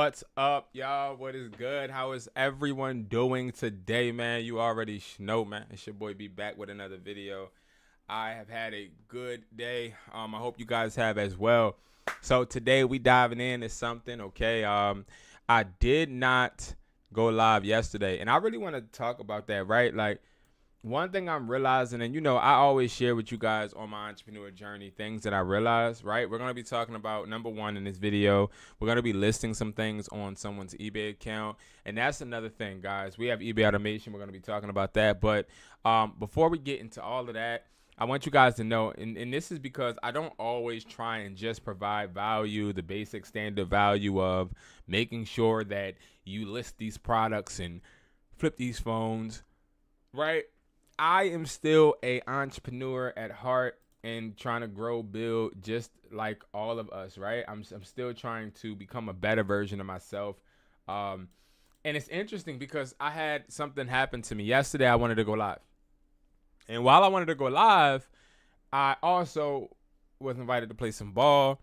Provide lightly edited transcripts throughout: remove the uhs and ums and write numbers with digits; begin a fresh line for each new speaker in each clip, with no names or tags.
What's up, y'all? What is good? How is everyone doing today, man? You already know, man. It's your boy B back with another video. I have had a good day. I hope you guys have as well. So today we diving into something, okay? I did not go live yesterday, and I really want to talk about that, right? Like, one thing I'm realizing, and I always share with you guys on my entrepreneur journey things that I realize, right? We're going to be talking about number one in this video. We're going to be listing some things on someone's eBay account. And that's another thing, guys. We have eBay automation. We're going to be talking about that. But before we get into all of that, I want you guys to know, and this is because I don't always try and just provide value, the basic standard value of making sure that you list these products and flip these phones, right? I am still a entrepreneur at heart and trying to grow, build, just like all of us, right? I'm still trying to become a better version of myself. And it's interesting because I had something happen to me yesterday. I wanted to go live. And while I wanted to go live, I also was invited to play some ball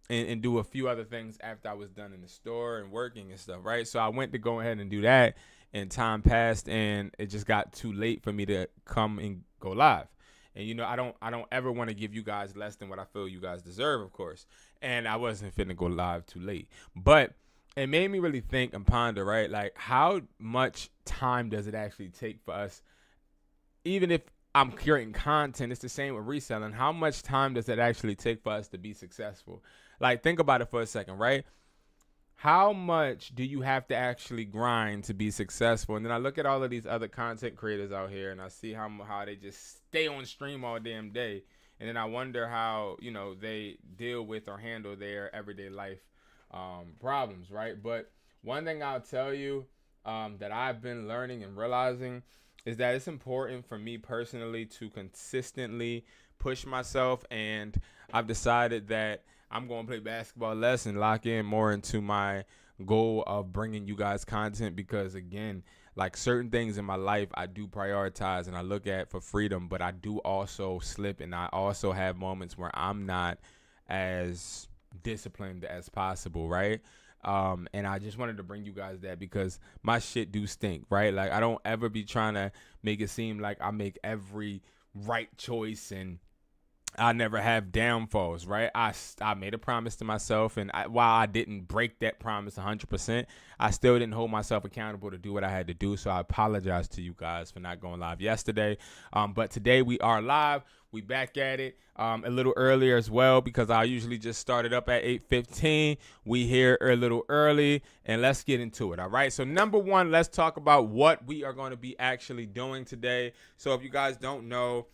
and do a few other things after I was done in the store and working and stuff, right? So I went to go ahead and do that, and time passed, and it just got too late for me to come and go live. And I don't ever want to give you guys less than what I feel you guys deserve, of course. And I wasn't finna go live too late, but it made me really think and ponder, right? Like, how much time does it actually take for us? Even if I'm creating content, it's the same with reselling. How much time does it actually take for us to be successful? Like, think about it for a second, right? How much do you have to actually grind to be successful? And then I look at all of these other content creators out here, and I see how they just stay on stream all damn day. And then I wonder how, they deal with or handle their everyday life problems, right? But one thing I'll tell you that I've been learning and realizing is that it's important for me personally to consistently push myself. And I've decided that I'm going to play basketball less and lock in more into my goal of bringing you guys content, because again, like, certain things in my life I do prioritize and I look at for freedom, but I do also slip, and I also have moments where I'm not as disciplined as possible, right? And I just wanted to bring you guys that because my shit do stink, right? Like, I don't ever be trying to make it seem like I make every right choice and I never have downfalls, right? I made a promise to myself, and while I didn't break that promise 100%, I still didn't hold myself accountable to do what I had to do. So I apologize to you guys for not going live yesterday. But today we are live. We back at it a little earlier as well, because I usually just started up at 8:15. We here a little early, and let's get into it. All right. So number one, let's talk about what we are going to be actually doing today. So if you guys don't know,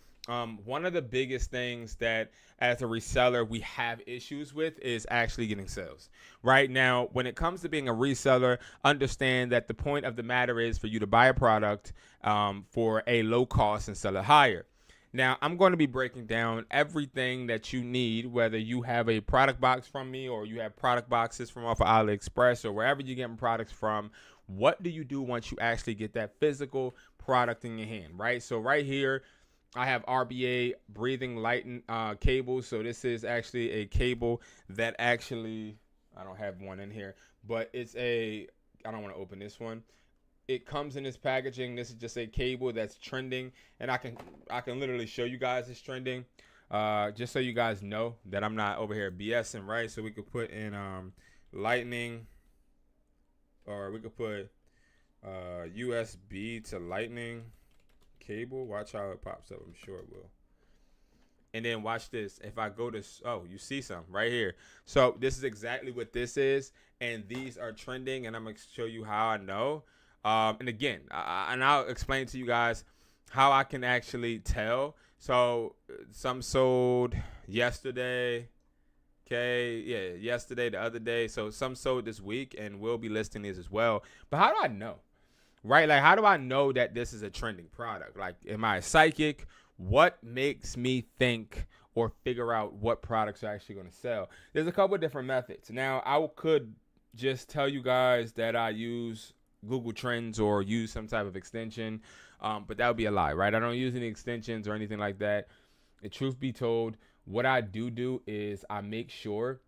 one of the biggest things that as a reseller we have issues with is actually getting sales. Right now, when it comes to being a reseller, understand that the point of the matter is for you to buy a product for a low cost and sell it higher. Now, I'm going to be breaking down everything that you need, whether you have a product box from me or you have product boxes from off of AliExpress or wherever you're getting products from. What do you do once you actually get that physical product in your hand, right? So right here, I have RBA breathing lighting cables. So this is actually a cable that actually, I don't have one in here, but it's I don't want to open this one. It comes in this packaging. This is just a cable that's trending, and I can literally show you guys it's trending, just so you guys know that I'm not over here BSing, right? So we could put in lightning, or we could put USB to lightning cable. Watch how it pops up. I'm sure it will. And then watch this. If I go to, you see something right here. So this is exactly what this is, and these are trending, and I'm gonna show you how I know. And again, I'll explain to you guys how I can actually tell. So some sold yesterday. Okay, yeah, yesterday, the other day. So some sold this week, and we'll be listing these as well. But how do I know? Right? Like, how do I know that this is a trending product? Like, am I a psychic? What makes me think or figure out what products are actually going to sell? There's a couple of different methods. Now, I could just tell you guys that I use Google Trends or use some type of extension, but that would be a lie, right? I don't use any extensions or anything like that. The truth be told, what I do is I make sure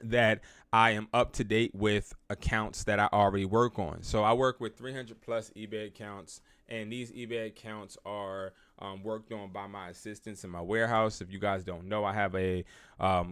that I am up to date with accounts that I already work on. So I work with 300 plus eBay accounts, and these eBay accounts are worked on by my assistants in my warehouse. If you guys don't know, I have a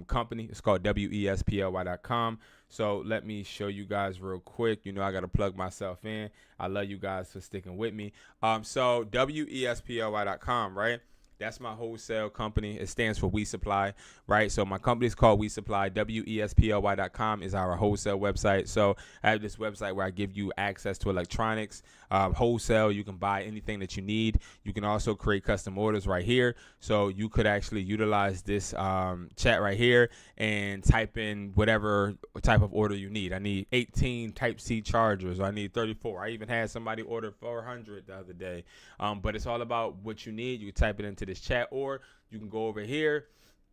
company. It's called wesply.com. So let me show you guys real quick. You know, I got to plug myself in. I love you guys for sticking with me. So wesply.com, right? That's my wholesale company. It stands for We Supply, right? So my company is called We Supply. wesply.com is our wholesale website. So I have this website where I give you access to electronics, wholesale. You can buy anything that you need. You can also create custom orders right here. So you could actually utilize this chat right here and type in whatever type of order you need. I need 18 Type-C chargers. I need 34. I even had somebody order 400 the other day. But it's all about what you need. You can type it into this chat, or you can go over here.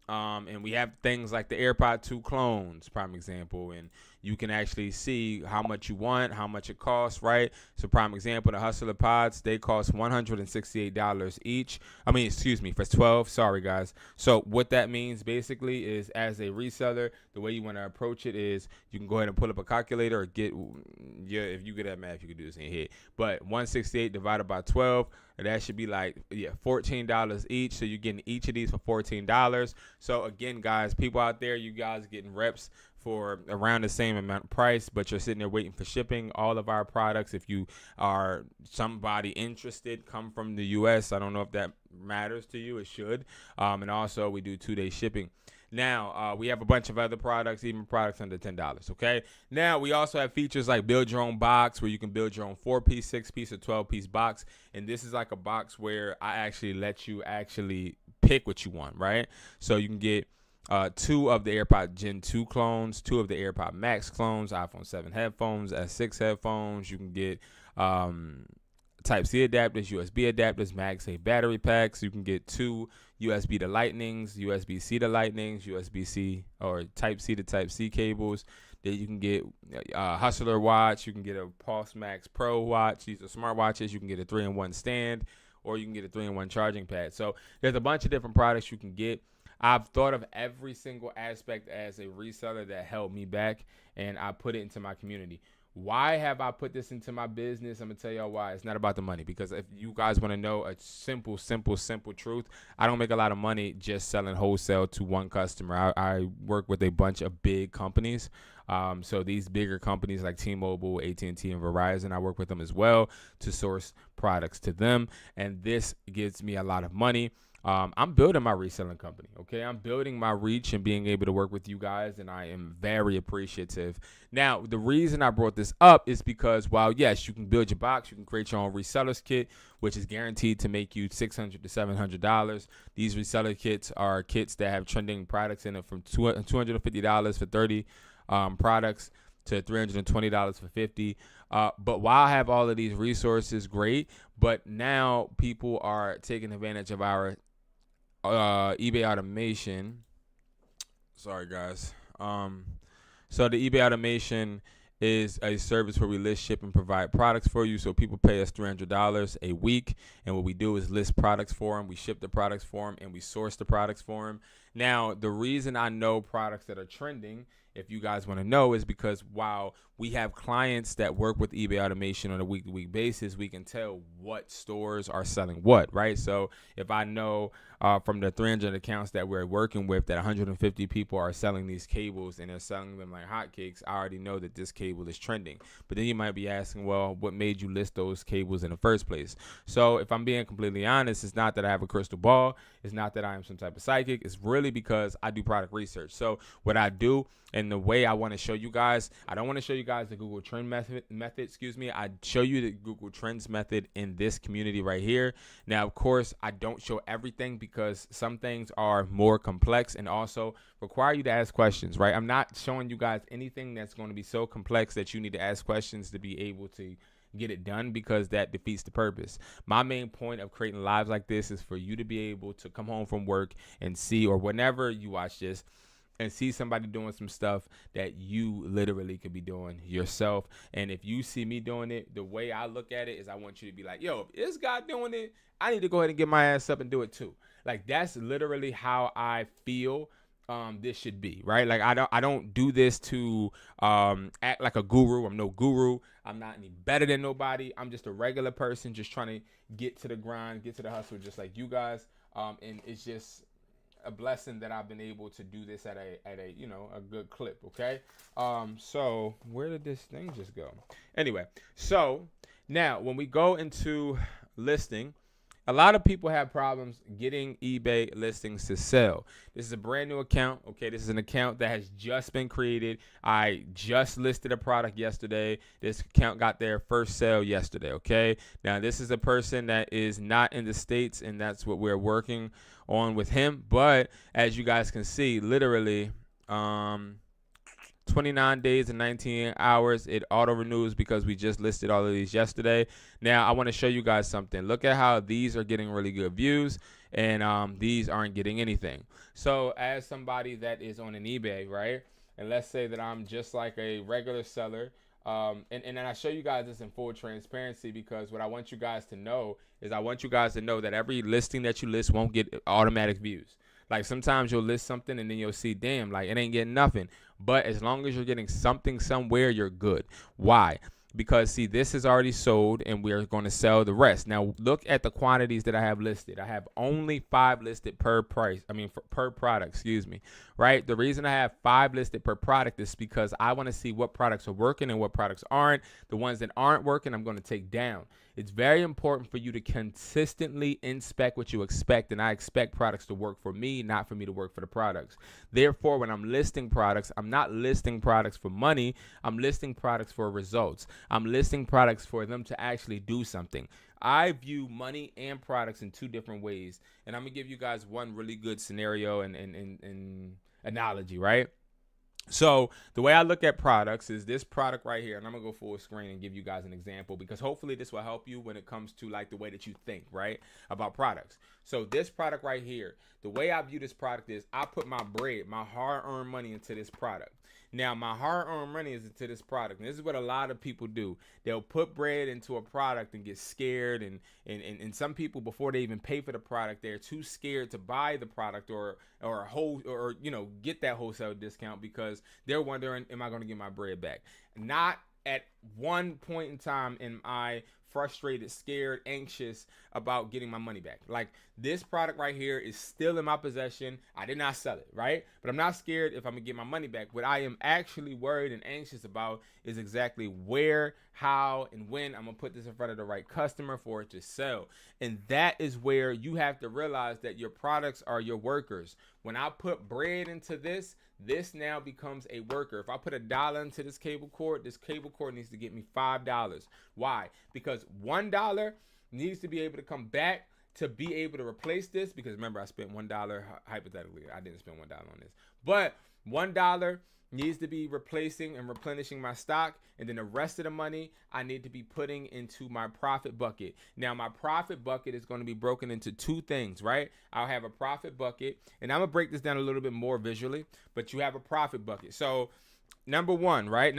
And we have things like the AirPod 2 clones, prime example, and you can actually see how much you want, how much it costs, right? So prime example, the Hustler Pods, they cost $168 each. I mean, excuse me, for 12. Sorry, guys. So what that means basically is, as a reseller, the way you want to approach it is you can go ahead and pull up a calculator or get, yeah, if you get that math, you can do this in your head. But 168 divided by 12, that should be like, yeah, $14 each. So you're getting each of these for $14. So again, guys, people out there, you guys getting reps for around the same amount of price, but you're sitting there waiting for shipping. All of our products, if you are somebody interested, come from the US. I don't know if that matters to you. It should. And also we do 2-day shipping. Now, we have a bunch of other products, even products under $10, okay? Now, we also have features like build your own box, where you can build your own 4-piece, 6-piece, or 12-piece box. And this is like a box where I actually let you actually pick what you want, right? So you can get 2 of the AirPod Gen 2 clones, 2 of the AirPod Max clones, iPhone 7 headphones, S6 headphones. You can get Type-C adapters, USB adapters, MagSafe battery packs. You can get 2 USB to Lightnings, USB-C to Lightnings, USB-C or Type-C to Type-C cables. Then you can get a Hustler watch. You can get a Pulse Max Pro watch. These are smartwatches. You can get a 3-in-1 stand, or you can get a 3-in-1 charging pad. So there's a bunch of different products you can get. I've thought of every single aspect as a reseller that held me back, and I put it into my community. Why have I put this into my business? I'm going to tell y'all why. It's not about the money, because if you guys want to know a simple truth, I don't make a lot of money just selling wholesale to one customer. I work with a bunch of big companies. So these bigger companies like T-Mobile, AT&T, and Verizon, I work with them as well to source products to them. And this gives me a lot of money. I'm building my reselling company, okay? I'm building my reach and being able to work with you guys, and I am very appreciative. Now, the reason I brought this up is because while, yes, you can build your box, you can create your own reseller's kit, which is guaranteed to make you $600 to $700. These reseller kits are kits that have trending products in it from $250 for 30 products to $320 for 50. But while I have all of these resources, great, but now people are taking advantage of our eBay automation. Sorry, guys. So the eBay automation is a service where we list, ship, and provide products for you. So people pay us $300 a week, and what we do is list products for them. We ship the products for them, and we source the products for them. Now, the reason I know products that are trending, if you guys want to know, is because while we have clients that work with eBay automation on a week-to-week basis, we can tell what stores are selling what, right? So if I know from the 300 accounts that we're working with that 150 people are selling these cables and they're selling them like hotcakes, I already know that this cable is trending. But then you might be asking, well, what made you list those cables in the first place? So if I'm being completely honest, it's not that I have a crystal ball. It's not that I am some type of psychic. It's really because I do product research. So what I do, and the way I want to show you guys, I don't want to show you guys the Google Trend method, I show you the Google Trends method in this community right here. Now, of course, I don't show everything because some things are more complex and also require you to ask questions, right? I'm not showing you guys anything that's going to be so complex that you need to ask questions to be able to get it done, because that defeats the purpose. My main point of creating lives like this is for you to be able to come home from work and see, or whenever you watch this, and see somebody doing some stuff that you literally could be doing yourself. And if you see me doing it, the way I look at it is I want you to be like, yo, if this guy doing it, I need to go ahead and get my ass up and do it too. Like, that's literally how I feel this should be, right? Like I don't do this to act like a guru. I'm no guru. I'm not any better than nobody. I'm just a regular person just trying to get to the grind, get to the hustle, just like you guys. And it's just a blessing that I've been able to do this at a you know, a good clip. Okay. So where did this thing just go? Anyway, so now when we go into listing, a lot of people have problems getting eBay listings to sell. This is a brand new account. Okay, this is an account that has just been created. I just listed a product yesterday. This account got their first sale yesterday. Okay, now this is a person that is not in the States, and that's what we're working on with him. But as you guys can see, literally 29 days and 19 hours, it auto renews because we just listed all of these yesterday. Now I want to show you guys something. Look at how these are getting really good views, and these aren't getting anything. So as somebody that is on an eBay, right, and let's say that I'm just like a regular seller, and then I show you guys this in full transparency, because what I want you guys to know is I want you guys to know that every listing that you list won't get automatic views. Like sometimes you'll list something and then you'll see, damn, like it ain't getting nothing. But as long as you're getting something somewhere, you're good. Why? Because see, this is already sold and we're going to sell the rest. Now look at the quantities that I have listed. I have only 5 listed per price. I mean, per product, excuse me, right? The reason I have 5 listed per product is because I want to see what products are working and what products aren't. The ones that aren't working, I'm going to take down. It's very important for you to consistently inspect what you expect, and I expect products to work for me, not for me to work for the products. Therefore, when I'm listing products, I'm not listing products for money. I'm listing products for results. I'm listing products for them to actually do something. I view money and products in 2 different ways, and I'm gonna give you guys one really good scenario and analogy, right? So the way I look at products is this product right here, and I'm gonna go full screen and give you guys an example, because hopefully this will help you when it comes to like the way that you think, right, about products. So this product right here, the way I view this product is I put my bread, my hard-earned money into this product. Now my hard-earned money is into this product, and this is what a lot of people do. They'll put bread into a product and get scared, and some people, before they even pay for the product, they're too scared to buy the product or you know, get that wholesale discount, because they're wondering, am I going to get my bread back? Not at one point in time am I frustrated, scared, anxious about getting my money back. Like this product right here is still in my possession. I did not sell it, right? But I'm not scared if I'm gonna get my money back. What I am actually worried and anxious about is exactly where, how, and when I'm gonna put this in front of the right customer for it to sell. And that is where you have to realize that your products are your workers. When I put bread into this now becomes a worker. If I put $1 into this cable cord needs to get me $5. Why? Because $1 needs to be able to come back to be able to replace this, because remember I spent $1, hypothetically I didn't spend $1 on this, but $1 needs to be replacing and replenishing my stock, and then the rest of the money I need to be putting into my profit bucket. Now my profit bucket is going to be broken into 2 things, right? I'll have a profit bucket, and I'm gonna break this down a little bit more visually, but you have a profit bucket. So number 1, right?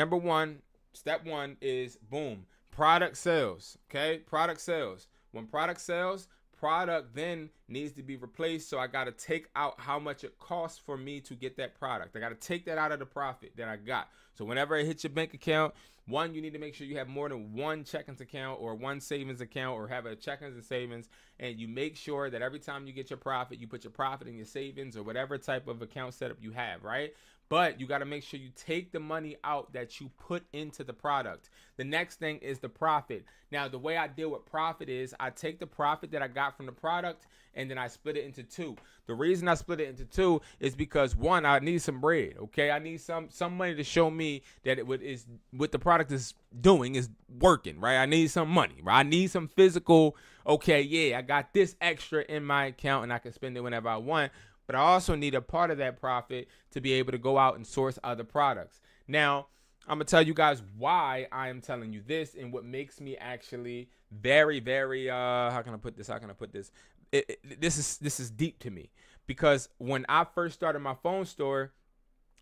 Step 1 is boom, product sales. Okay, product sales. When product sells, product then needs to be replaced. So I got to take out how much it costs for me to get that product. I got to take that out of the profit that I got. So whenever it hits your bank account, 1, you need to make sure you have more than 1 checkings account or 1 savings account, or have a checkings and savings. And you make sure that every time you get your profit, you put your profit in your savings or whatever type of account setup you have, right? But you got to make sure you take the money out that you put into the product. The next thing is the profit. Now, the way I deal with profit is I take the profit that I got from the product and then I split it into 2. The reason I split it into 2 is because 1, I need some bread. Okay, I need some money to show me that what the product is doing is working, right? I need some money, right? I need some physical. Okay, yeah, I got this extra in my account and I can spend it whenever I want. But I also need a part of that profit to be able to go out and source other products. Now, I'm going to tell you guys why I am telling you this, and what makes me actually very, very, how can I put this? This is deep to me, because when I first started my phone store,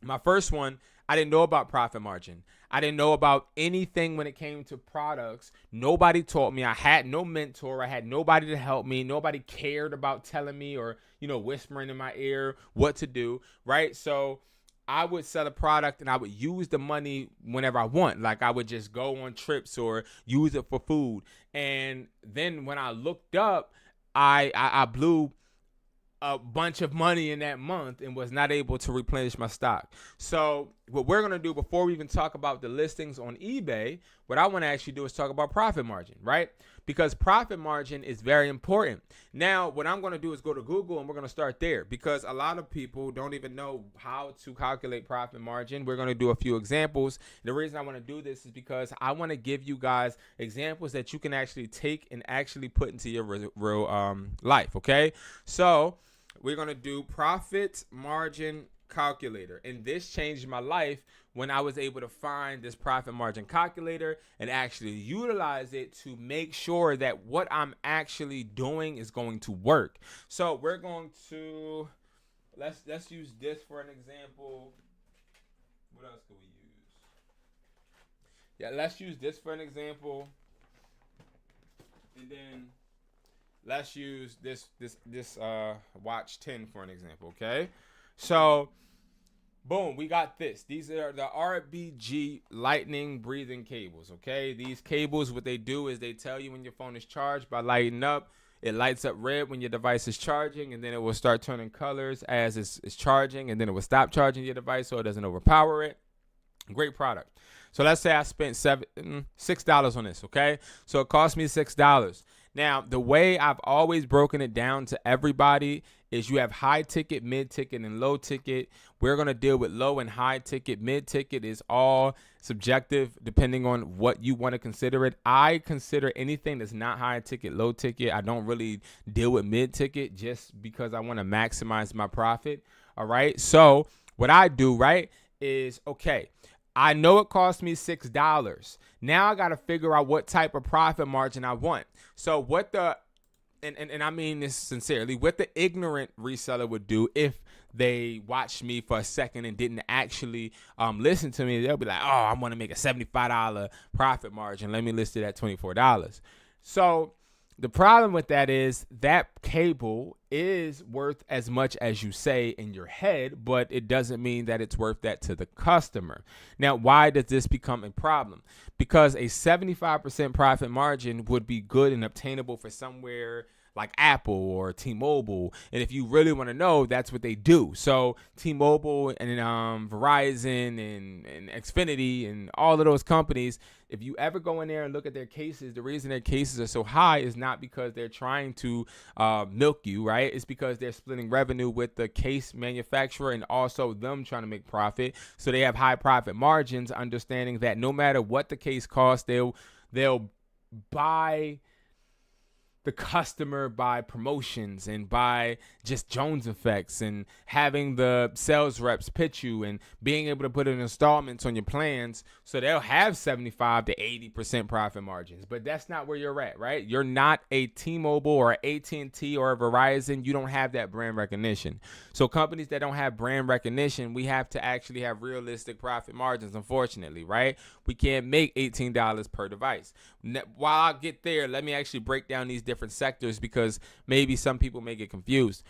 My first one, I didn't know about profit margin. I didn't know about anything when it came to products. Nobody taught me. I had no mentor. I had nobody to help me. Nobody cared about telling me or, whispering in my ear what to do, right? So I would sell a product and I would use the money whenever I want. Like I would just go on trips or use it for food. And then when I looked up, I blew a bunch of money in that month and was not able to replenish my stock. So what we're going to do before we even talk about the listings on eBay, what I want to actually do is talk about profit margin, right? Because profit margin is very important. Now, what I'm going to do is go to Google and we're going to start there because a lot of people don't even know how to calculate profit margin. We're going to do a few examples. The reason I want to do this is because I want to give you guys examples that you can actually take and actually put into your real life, okay? So we're going to do profit margin calculator. And this changed my life when I was able to find this profit margin calculator and actually utilize it to make sure that what I'm actually doing is going to work. So we're going to, let's use this for an example. What else can we use? Yeah, let's use this for an example. And then let's use this watch 10 for an example, okay? So, boom, we got this. These are the RBG lightning breathing cables, okay? These cables, what they do is they tell you when your phone is charged by lighting up. It lights up red when your device is charging, and then it will start turning colors as it's charging, and then it will stop charging your device so it doesn't overpower it. Great product. So let's say I spent $6 on this, okay? So it cost me $6. Now, the way I've always broken it down to everybody is you have high ticket, mid ticket, and low ticket. We're going to deal with low and high ticket. Mid ticket is all subjective depending on what you want to consider it. I consider anything that's not high ticket, low ticket. I don't really deal with mid ticket just because I want to maximize my profit. All right. So what I do, right, is okay. I know it cost me $6. Now I got to figure out what type of profit margin I want. So what and I mean this sincerely, what the ignorant reseller would do if they watched me for a second and didn't actually listen to me, they'll be like, oh, I want to make a $75 profit margin. Let me list it at $24. So the problem with that is that cable is worth as much as you say in your head, but it doesn't mean that it's worth that to the customer. Now, why does this become a problem? Because a 75% profit margin would be good and obtainable for somewhere like Apple or T-Mobile. And if you really want to know, that's what they do. So T-Mobile and Verizon and Xfinity and all of those companies, if you ever go in there and look at their cases, the reason their cases are so high is not because they're trying to milk you, right? It's because they're splitting revenue with the case manufacturer and also them trying to make profit. So they have high profit margins, understanding that no matter what the case costs, they'll buy the customer by promotions and by just Jones effects and having the sales reps pitch you and being able to put in installments on your plans. So they'll have 75 to 80% profit margins, but that's not where you're at, right? You're not a T-Mobile or AT&T or a Verizon. You don't have that brand recognition. So companies that don't have brand recognition, we have to actually have realistic profit margins, unfortunately, right? We can't make $18 per device. While I get there, let me actually break down these different sectors because maybe some people may get confused.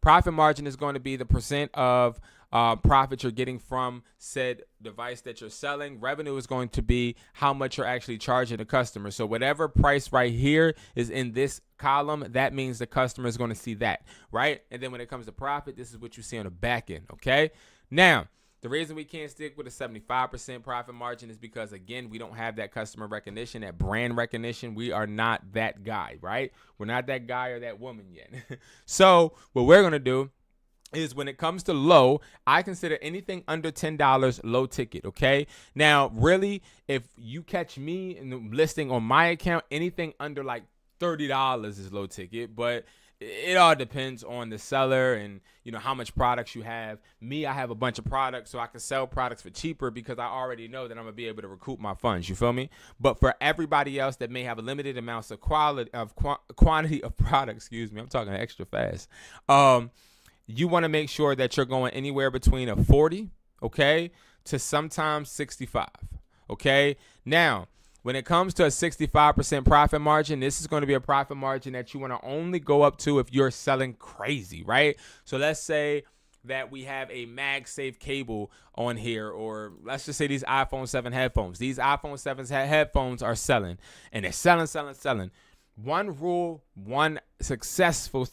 Profit margin is going to be the percent of profit you're getting from said device that you're selling. Revenue is going to be how much you're actually charging the customer. So whatever price right here is in this column, that means the customer is going to see that, right? And then when it comes to profit, this is what you see on the back end, okay? Now, the reason we can't stick with a 75% profit margin is because, again, we don't have that customer recognition, that brand recognition. We are not that guy, right? We're not that guy or that woman yet. So what we're going to do is when it comes to low, I consider anything under $10 low ticket, okay? Now, really, if you catch me in the listing on my account, anything under like $30 is low ticket, but it all depends on the seller and, you know, how much products you have. Me, I have a bunch of products, so I can sell products for cheaper because I already know that I'm going to be able to recoup my funds. You feel me? But for everybody else that may have a limited amounts of quantity of products, excuse me, I'm talking extra fast. You want to make sure that you're going anywhere between a 40 okay, to sometimes 65, okay? Now, when it comes to a 65% profit margin, this is going to be a profit margin that you want to only go up to if you're selling crazy, right? So let's say that we have a MagSafe cable on here, or let's just say these iPhone 7 headphones. These iPhone 7 headphones are selling, and they're selling. One rule, one successful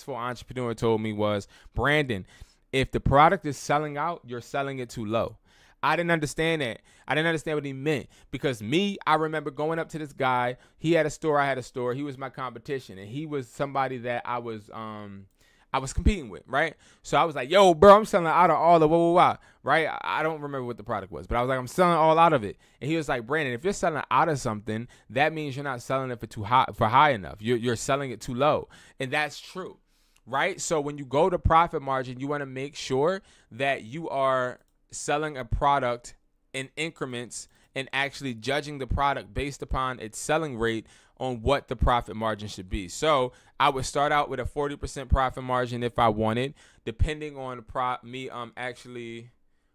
entrepreneur told me was, Brandon, if the product is selling out, you're selling it too low. I didn't understand that. I didn't understand what he meant, because I remember going up to this guy. He had a store, I had a store. He was my competition, and he was somebody that I was competing with, right? So I was like, yo, bro, I'm selling out of all the right? I don't remember what the product was, but I was like, I'm selling all out of it. And he was like, Brandon, if you're selling out of something, that means you're not selling it for high enough. You're selling it too low. And that's true, right? So when you go to profit margin, you want to make sure that you are selling a product in increments and actually judging the product based upon its selling rate on what the profit margin should be. So I would start out with a 40% profit margin if I wanted, depending on me actually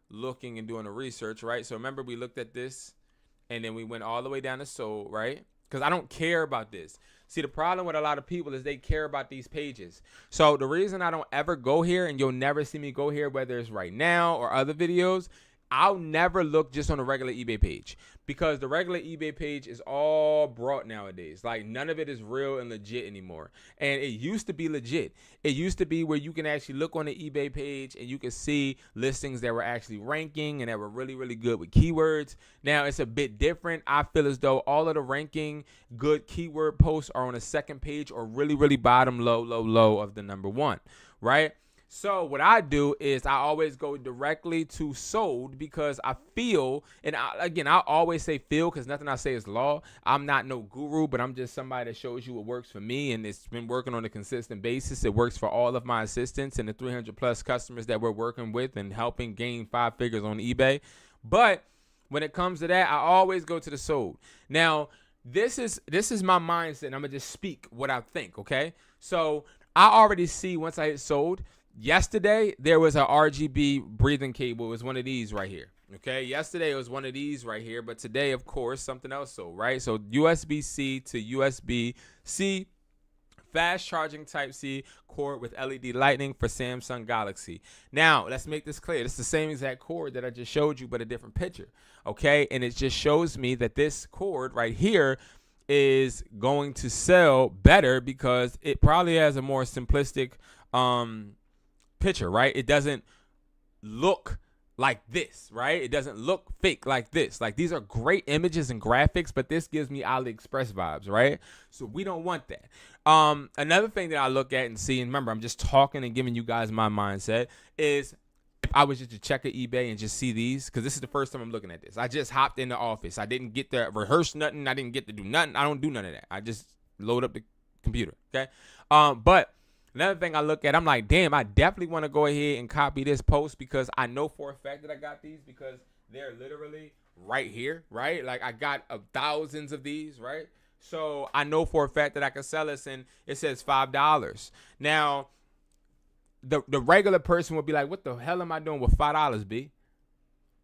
looking and doing the research, right? So remember, we looked at this and then we went all the way down to sold, right? Because I don't care about this. See, the problem with a lot of people is they care about these pages. So the reason I don't ever go here, and you'll never see me go here, whether it's right now or other videos, I'll never look just on a regular eBay page, because the regular eBay page is all brought nowadays. Like, none of it is real and legit anymore. And it used to be legit. It used to be where you can actually look on the eBay page and you can see listings that were actually ranking and that were really, really good with keywords. Now it's a bit different. I feel as though all of the ranking good keyword posts are on the second page, or really, really bottom low of the number one, right? So what I do is I always go directly to sold, because I feel, and I always say feel, because nothing I say is law. I'm not no guru, but I'm just somebody that shows you what works for me, and it's been working on a consistent basis. It works for all of my assistants and the 300 plus customers that we're working with and helping gain 5 figures on eBay. But when it comes to that, I always go to the sold. Now, this is my mindset, and I'm gonna just speak what I think, okay? So I already see, once I hit sold, yesterday there was a RGB breathing cable. It was one of these right here. Okay, yesterday it was one of these right here, but today, of course, something else sold, right? So USB-C to USB-C fast charging Type-C cord with LED lighting for Samsung Galaxy. Now, let's make this clear. It's the same exact cord that I just showed you, but a different picture, okay? And it just shows me that this cord right here is going to sell better because it probably has a more simplistic picture, right? It doesn't look like this, right? It doesn't look fake like this. Like, these are great images and graphics, but this gives me AliExpress vibes, right? So we don't want that. Another thing that I look at and see, and remember, I'm just talking and giving you guys my mindset, is if I was just to check at eBay and just see these, because this is the first time I'm looking at this. I just hopped in the office. I didn't get to rehearse nothing. I didn't get to do nothing. I don't do none of that. I just load up the computer, okay? But another thing I look at, I'm like, damn, I definitely want to go ahead and copy this post, because I know for a fact that I got these, because they're literally right here, right? Like, I got thousands of these, right? So I know for a fact that I can sell this, and it says $5. Now, the regular person would be like, what the hell am I doing with $5, B?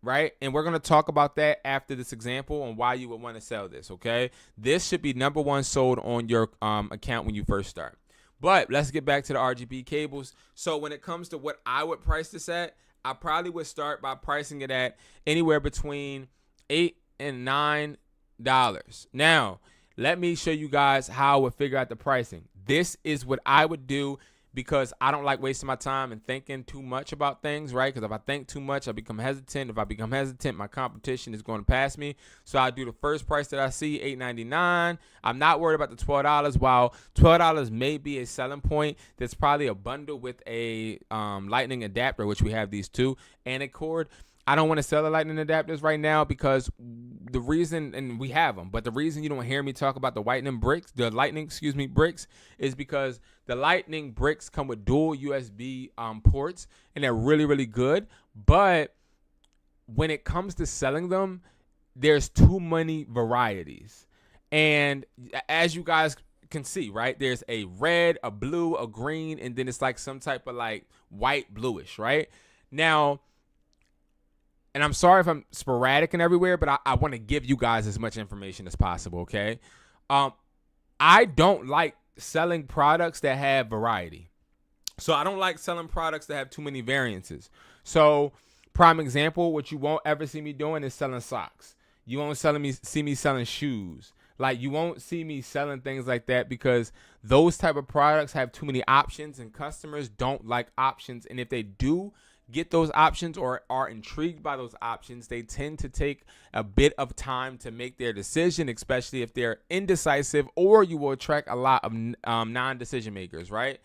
Right? And we're going to talk about that after this example on why you would want to sell this, okay? This should be number one sold on your account when you first start. But let's get back to the RGB cables. So when it comes to what I would price this at, I probably would start by pricing it at anywhere between $8 and $9. Now, let me show you guys how I would figure out the pricing. This is what I would do, because I don't like wasting my time and thinking too much about things, right? Because if I think too much, I become hesitant. If I become hesitant, my competition is going to pass me. So I do the first price that I see, $8.99. I'm not worried about the $12. While $12 may be a selling point, there's probably a bundle with a lightning adapter, which we have these two, and a cord. I don't want to sell the lightning adapters right now, because the reason, and we have them, but the reason you don't hear me talk about the lightning bricks, is because the lightning bricks come with dual USB ports, and they're really, really good. But when it comes to selling them, there's too many varieties. And as you guys can see, right, there's a red, a blue, a green, and then it's like some type of like white bluish, right? Now, and I'm sorry if I'm sporadic and everywhere, but I want to give you guys as much information as possible, okay? I don't like selling products that have variety. So I don't like selling products that have too many variances. So prime example, what you won't ever see me doing is selling socks. You won't see me selling shoes. Like, you won't see me selling things like that because those type of products have too many options and customers don't like options. And if they do get those options or are intrigued by those options, they tend to take a bit of time to make their decision, especially if they're indecisive, or you will attract a lot of non-decision makers, right?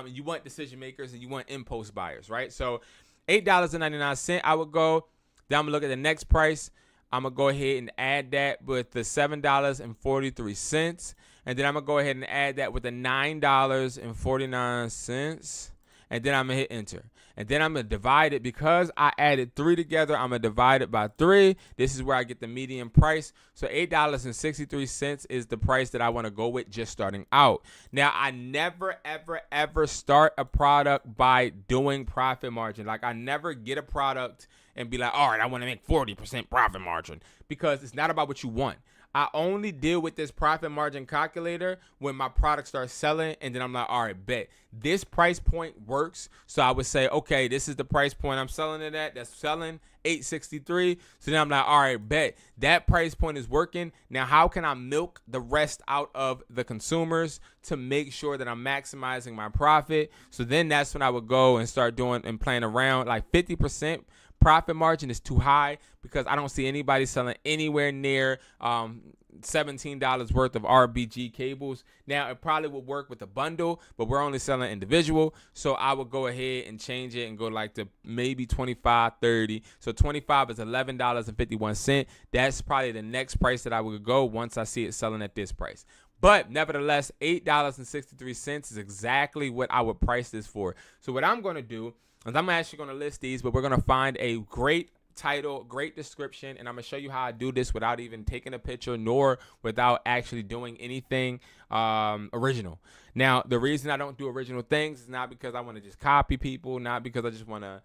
You want decision makers and you want impulse buyers, right? So $8.99, I would go. Then I'm going to look at the next price. I'm going to go ahead and add that with the $7.43. And then I'm going to go ahead and add that with the $9.49. And then I'm going to hit enter. And then I'm going to divide it. Because I added 3 together, I'm going to divide it by 3. This is where I get the median price. So $8.63 is the price that I want to go with just starting out. Now, I never, ever, ever start a product by doing profit margin. Like, I never get a product and be like, all right, I want to make 40% profit margin. Because it's not about what you want. I only deal with this profit margin calculator when my product starts selling, and then I'm like, all right, bet. This price point works. So I would say, okay, this is the price point I'm selling it at. That's selling $8.63. So then I'm like, all right, bet. That price point is working. Now, how can I milk the rest out of the consumers to make sure that I'm maximizing my profit? So then that's when I would go and start doing and playing around. Like 50% profit margin is too high because I don't see anybody selling anywhere near $17 worth of RBG cables. Now, it probably would work with a bundle, but we're only selling individual. So I would go ahead and change it and go like to maybe 25, 30. So 25 is $11.51. That's probably the next price that I would go once I see it selling at this price. But nevertheless, $8.63 is exactly what I would price this for. So what I'm going to do is I'm actually going to list these, but we're going to find a great title, great description, and I'm going to show you how I do this without even taking a picture nor without actually doing anything original. Now, the reason I don't do original things is not because I want to just copy people, not because I just want to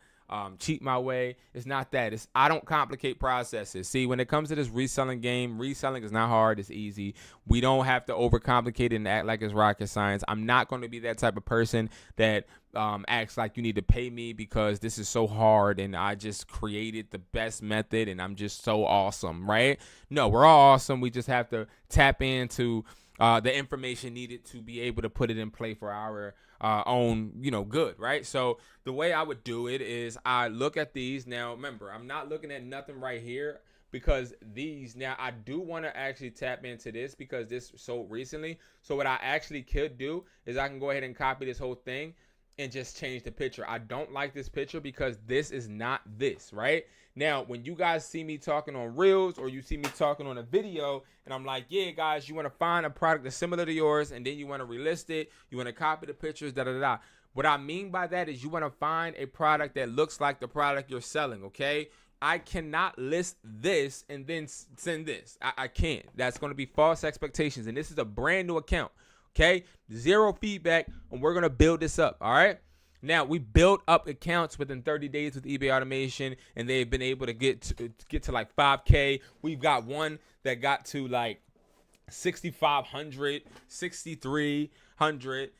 cheat my way. It's not that. I don't complicate processes. See, when it comes to this reselling game, reselling is not hard. It's easy. We don't have to overcomplicate it and act like it's rocket science. I'm not going to be that type of person that acts like you need to pay me because this is so hard and I just created the best method and I'm just so awesome, right? No, we're all awesome. We just have to tap into the information needed to be able to put it in play for our own, good, right? So the way I would do it is I look at these. Now, remember, I'm not looking at nothing right here because now I do want to actually tap into this because this sold recently. So what I actually could do is I can go ahead and copy this whole thing and just change the picture. I don't like this picture because this is not this, right? Now, when you guys see me talking on Reels or you see me talking on a video and I'm like, yeah, guys, you want to find a product that's similar to yours and then you want to relist it, you want to copy the pictures, da-da-da. What I mean by that is you want to find a product that looks like the product you're selling, okay? I cannot list this and then send this. I can't. That's going to be false expectations, and this is a brand new account. Okay, 0 feedback, and we're going to build this up, all right? Now, we built up accounts within 30 days with eBay automation, and they've been able to get to like 5K. We've got one that got to like 6,500, 6,300,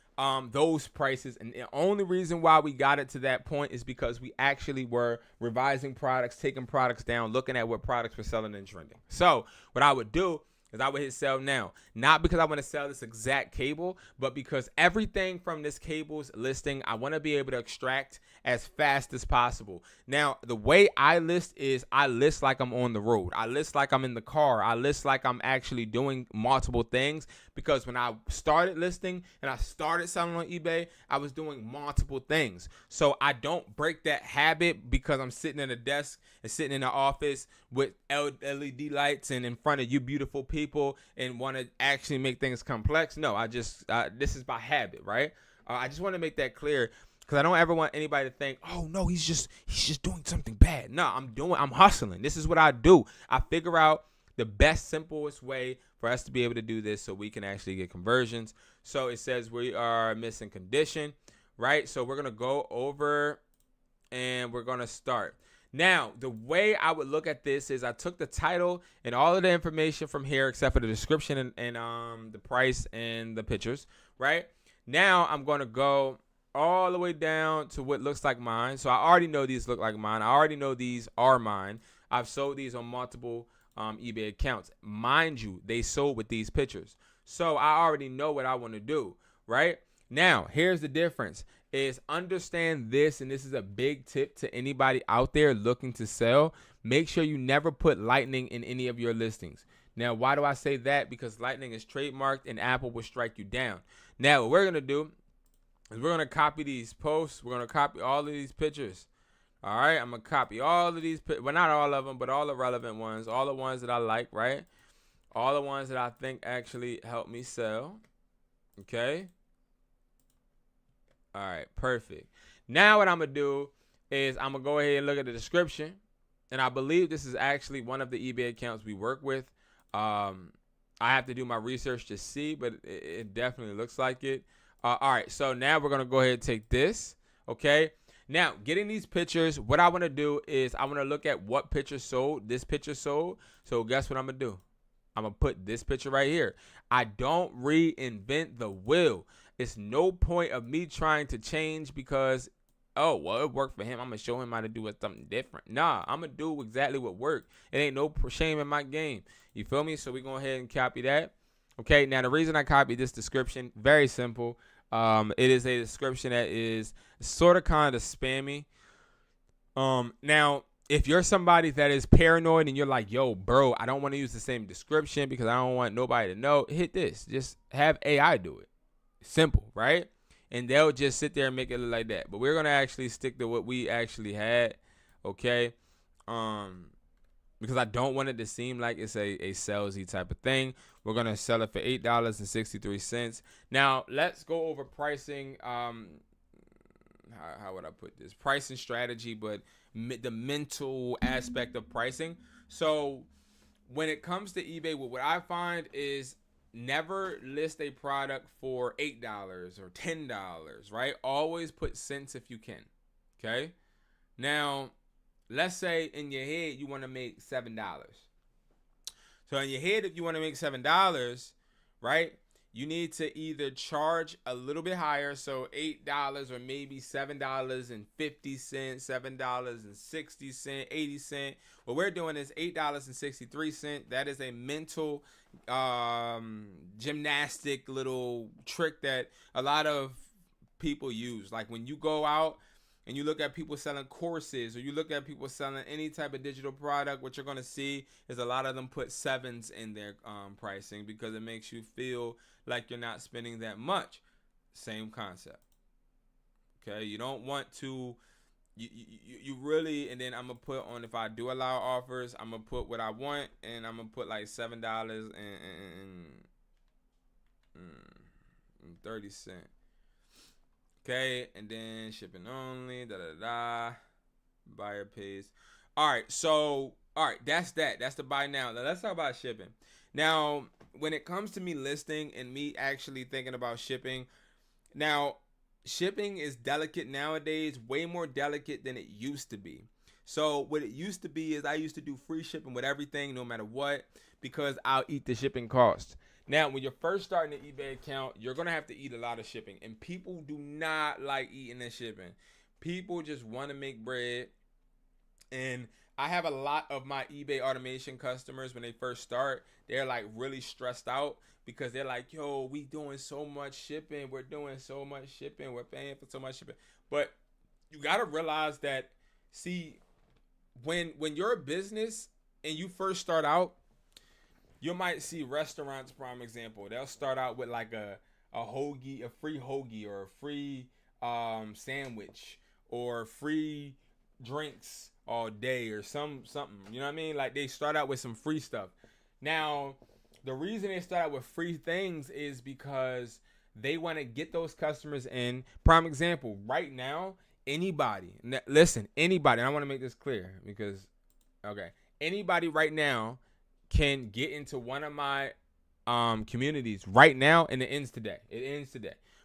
those prices. And the only reason why we got it to that point is because we actually were revising products, taking products down, looking at what products were selling and trending. So what I would do is I would hit sell now, not because I want to sell this exact cable, but because everything from this cable's listing, I want to be able to extract as fast as possible. Now, the way I list is I list like I'm on the road. I list like I'm in the car. I list like I'm actually doing multiple things because when I started listing and I started selling on eBay, I was doing multiple things. So I don't break that habit because I'm sitting at a desk and sitting in the office with LED lights and in front of you beautiful people and want to actually make things complex. No, this is by habit, right? I just want to make that clear because I don't ever want anybody to think, oh no, he's just doing something bad. No, I'm hustling. This is what I do. I figure out the best, simplest way for us to be able to do this so we can actually get conversions. So it says we are missing condition, right? So we're going to go over and we're going to start. Now, the way I would look at this is I took the title and all of the information from here except for the description and the price and the pictures, right? Now, I'm going to go all the way down to what looks like mine. So I already know these look like mine. I already know these are mine. I've sold these on multiple eBay accounts. Mind you, they sold with these pictures. So I already know what I want to do, right? Now, here's the difference is understand this, and this is a big tip to anybody out there looking to sell. Make sure you never put lightning in any of your listings. Now, why do I say that? Because lightning is trademarked and Apple will strike you down. Now, what we're going to do is we're going to copy these posts. We're going to copy all of these pictures. All right, I'm going to copy all of these, well, not all of them, but all the relevant ones, all the ones that I like, right? All the ones that I think actually help me sell. Okay. All right, perfect. Now what I'm going to do is I'm going to go ahead and look at the description. And I believe this is actually one of the eBay accounts we work with. I have to do my research to see, but it definitely looks like it. All right, so now we're going to go ahead and take this, okay? Now, getting these pictures, what I want to do is I want to look at what picture sold. This picture sold. So guess what I'm going to do? I'm going to put this picture right here. I don't reinvent the wheel. It's no point of me trying to change because, oh, well, it worked for him. I'm going to show him how to do something different. Nah, I'm going to do exactly what worked. It ain't no shame in my game. You feel me? So we're going to go ahead and copy that. Okay, now the reason I copied this description, very simple. It is a description that is sort of kind of spammy. Now, if you're somebody that is paranoid and you're like, yo, bro, I don't want to use the same description because I don't want nobody to know, hit this. Just have AI do it. Simple, right? And they'll just sit there and make it look like that. But we're going to actually stick to what we actually had, okay? Because I don't want it to seem like it's a salesy type of thing. We're going to sell it for $8.63. Now, let's go over pricing. How would I put this? Pricing strategy, but the mental aspect of pricing. So when it comes to eBay, what I find is never list a product for $8 or $10, right? Always put cents if you can, okay? Now, let's say in your head you want to make $7. So in your head, if you want to make $7, right, you need to either charge a little bit higher, so $8 or maybe $7.50, $7.60, 80 cents. What we're doing is $8.63. That is a mental gymnastic little trick that a lot of people use. Like when you go out and you look at people selling courses or you look at people selling any type of digital product, what you're going to see is a lot of them put sevens in their pricing because it makes you feel like you're not spending that much. Same concept. Okay, you don't want to, you really, and then I'm going to put on, if I do allow offers, I'm going to put what I want, and I'm going to put like $7.30. Okay, and then shipping only, buyer pays. All right, so, all right, that's that. That's the buy now. Now, let's talk about shipping. Now, when it comes to me listing and me actually thinking about shipping, now, shipping is delicate nowadays, way more delicate than it used to be. So what it used to be is I used to do free shipping with everything, no matter what, because I'll eat the shipping cost. Now, when you're first starting an eBay account, you're going to have to eat a lot of shipping. And people do not like eating the shipping. People just want to make bread. And I have a lot of my eBay automation customers, when they first start, they're like really stressed out because they're like, yo, we doing so much shipping. We're doing so much shipping. We're paying for so much shipping. But you got to realize that, see, when you're a business and you first start out, you might see restaurants, prime example. They'll start out with like a hoagie, a free hoagie, or a free sandwich, or free drinks all day, or something. You know what I mean? Like they start out with some free stuff. Now, the reason they start out with free things is because they want to get those customers in. Prime example, right now, anybody, listen, anybody, and I want to make this clear because, okay, anybody right now can get into one of my communities right now, and it ends today.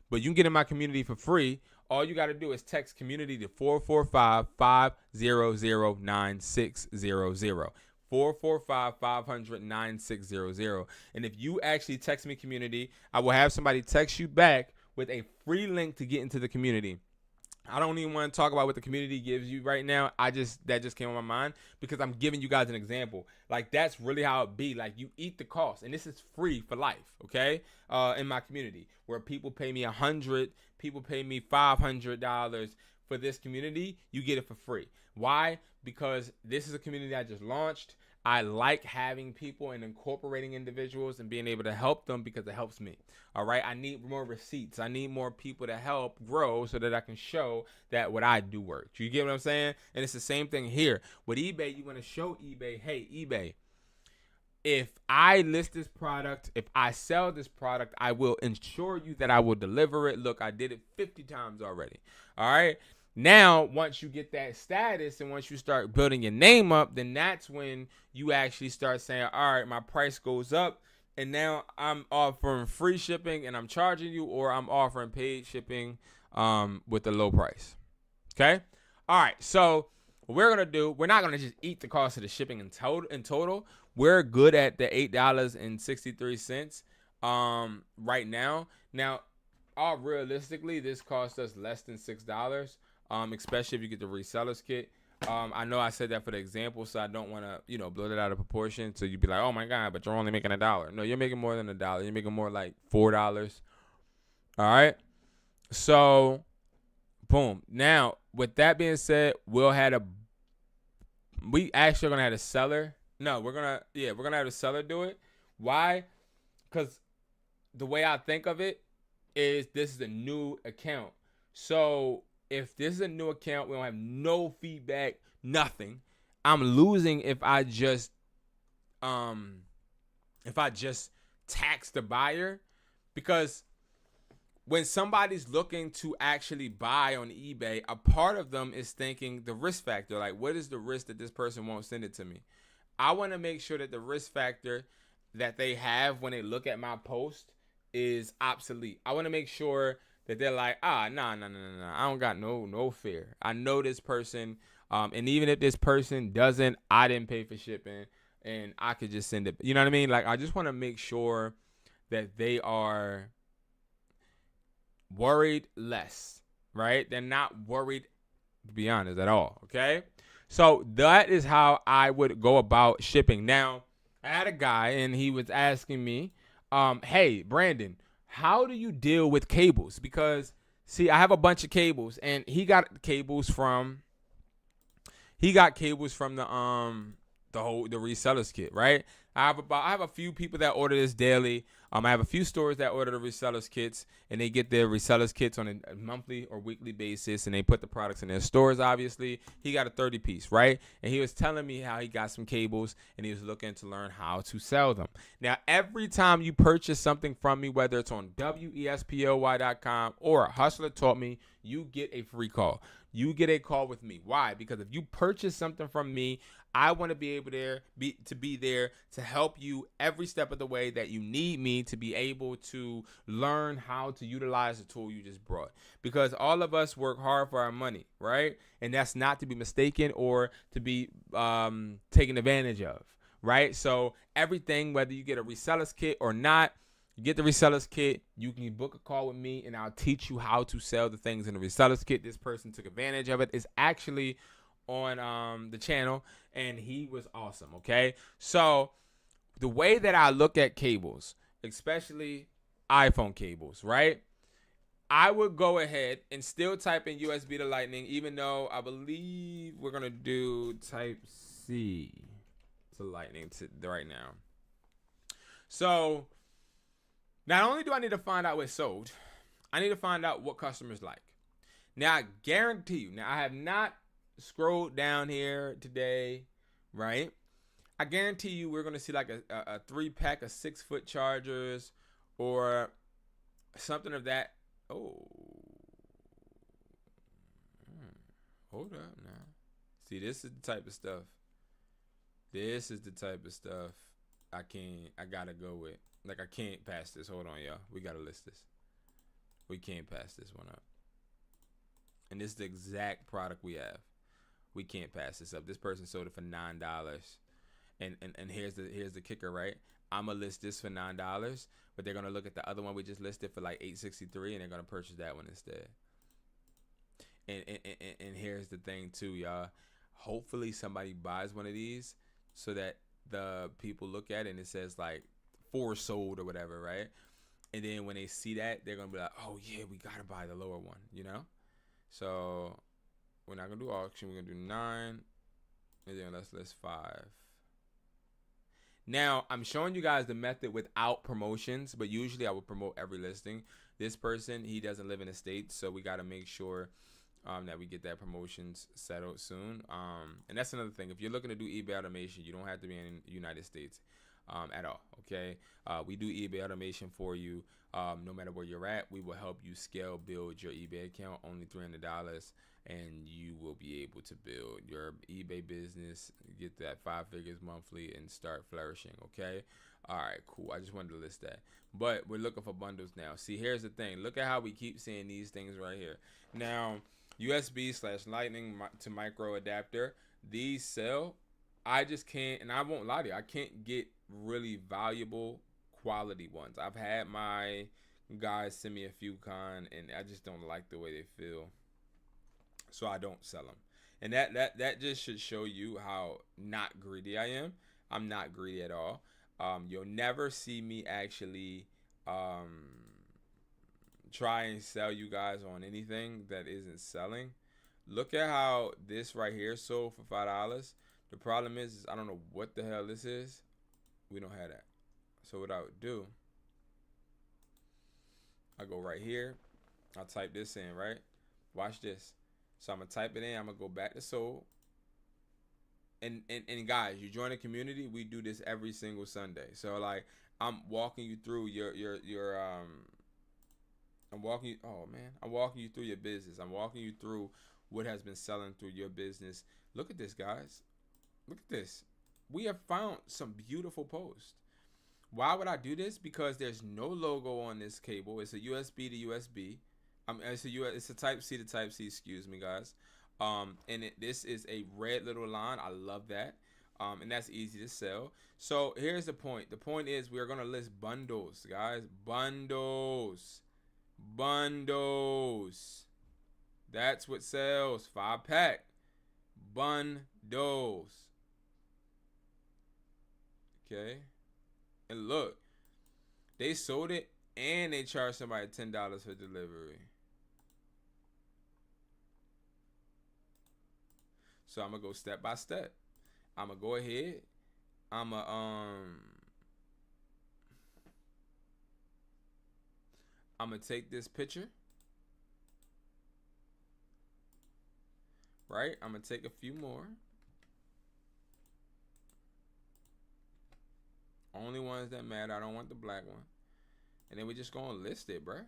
But you can get in my community for free. All you got to do is text community to 445-500-9600. 445-500-9600. And if you actually text me community, I will have somebody text you back with a free link to get into the community. I don't even want to talk about what the community gives you right now. That just came on my mind because I'm giving you guys an example. Like, that's really how it be. Like, you eat the cost, and this is free for life, okay? In my community, where people pay me $100, people pay me $500 for this community, you get it for free. Why? Because this is a community I just launched. I like having people and incorporating individuals and being able to help them because it helps me. All right. I need more receipts. I need more people to help grow so that I can show that what I do works. You get what I'm saying? And it's the same thing here. With eBay, you want to show eBay, hey, eBay, if I list this product, if I sell this product, I will ensure you that I will deliver it. Look, I did it 50 times already. All right. Now, once you get that status and once you start building your name up, then that's when you actually start saying, all right, my price goes up. And now I'm offering free shipping and I'm charging you, or I'm offering paid shipping with a low price. Okay. All right. So what we're going to do, we're not going to just eat the cost of the shipping in total. We're good at the $8.63 right now. Now, realistically, this costs us less than $6. Especially if you get the resellers kit. I know I said that for the example, so I don't want to, blow it out of proportion. So you'd be like, oh my God, but you're only making $1. No, you're making more than $1. You're making more like $4. All right. So, boom. Now, with that being said, we actually are gonna have a seller. No, we're gonna have a seller do it. Why? Because the way I think of it is this is a new account. So if this is a new account, we don't have no feedback, nothing. I'm losing if I just tax the buyer, because when somebody's looking to actually buy on eBay, a part of them is thinking the risk factor. Like, what is the risk that this person won't send it to me? I want to make sure that the risk factor that they have when they look at my post is obsolete. I want to make sure that they're like, no. I don't got no fear. I know this person, and even if this person doesn't, I didn't pay for shipping, and I could just send it. You know what I mean? Like, I just want to make sure that they are worried less, right? They're not worried, to be honest, at all, okay? So that is how I would go about shipping. Now, I had a guy, and he was asking me, hey, Brandon, how do you deal with cables? Because, see, I have a bunch of cables, and he got cables from the resellers kit, right? I have a few people that order this daily. I have a few stores that order the resellers kits, and they get their resellers kits on a monthly or weekly basis, and they put the products in their stores. Obviously, he got a 30-piece, right? And he was telling me how he got some cables, and he was looking to learn how to sell them. Now, every time you purchase something from me, whether it's on WESPOY.com or Hustler Taught Me, you get a free call. You get a call with me. Why? Because if you purchase something from me, I want to be able to be there to help you every step of the way that you need me to be able to learn how to utilize the tool you just brought. Because all of us work hard for our money, right? And that's not to be mistaken or to be taken advantage of, right? So everything, whether you get a reseller's kit or not, you get the reseller's kit, you can book a call with me, and I'll teach you how to sell the things in the reseller's kit. This person took advantage of it. It's actually on the channel, and he was awesome, okay? So the way that I look at cables, especially iPhone cables, right? I would go ahead and still type in USB to Lightning, even though I believe we're going to do Type-C to Lightning right now. So not only do I need to find out what's sold, I need to find out what customers like. Now, I guarantee you, I have not scrolled down here today, right? I guarantee you we're going to see like a 3-pack of 6-foot chargers or something of that. Oh. Hold up now. See, this is the type of stuff. This is the type of stuff I got to go with. Like, I can't pass this. Hold on, y'all. We got to list this. We can't pass this one up. and this is the exact product we have. We can't pass this up. This person sold it for $9, and here's the kicker, right? I'm gonna list this for $9, but they're gonna look at the other one we just listed for like $863, and they're gonna purchase that one instead. And here's the thing too, y'all. Hopefully somebody buys one of these so that the people look at it and it says like 4 sold or whatever, right? And then when they see that, they're gonna be like, oh yeah, we gotta buy the lower one, you know? So we're not gonna do auction, we're gonna do 9, and then let's list 5. Now I'm showing you guys the method without promotions, but usually I would promote every listing. This person, he doesn't live in the States, so we gotta make sure that we get that promotions settled soon. And that's another thing. If you're looking to do eBay automation, you don't have to be in the United States at all. Okay, we do eBay automation for you. No matter where you're at, we will help you scale, build your eBay account. Only $300, and you will be able to build your eBay business, get that 5 figures monthly, and start flourishing. Okay. All right, cool. I just wanted to list that. But we're looking for bundles now. See, here's the thing. Look at how we keep seeing these things right here. Now, USB/lightning to micro adapter, these sell. I just can't, and I won't lie to you, I can't get really valuable quality ones. I've had my guys send me a few and I just don't like the way they feel, so I don't sell them. And that just should show you how not greedy I am. I'm not greedy at all. You'll never see me actually try and sell you guys on anything that isn't selling. Look at how this right here sold for $5. The problem is I don't know what the hell this is. We don't have that. So what I would do, I go right here, I'll type this in, right? Watch this. So I'm gonna type it in, I'm gonna go back to sold. And guys, you join a community, we do this every single Sunday. So like I'm walking you through your I'm walking you through your business. I'm walking you through what has been selling through your business. Look at this, guys. Look at this. We have found some beautiful posts. Why would I do this? Because there's no logo on this cable. It's a USB to USB. It's a Type C to Type C. Excuse me, guys. This is a red little line. I love that. And that's easy to sell. So here's the point. The point is we're gonna list bundles, guys. Bundles. That's what sells. 5-pack bundles. Okay, and look, they sold it and they charged somebody $10 for delivery. So I'm gonna go step by step. I'm gonna go ahead. I'm gonna take this picture, right? I'm gonna take a few more. Only ones that matter. I don't want the black one. And then we just gonna list it, bruh.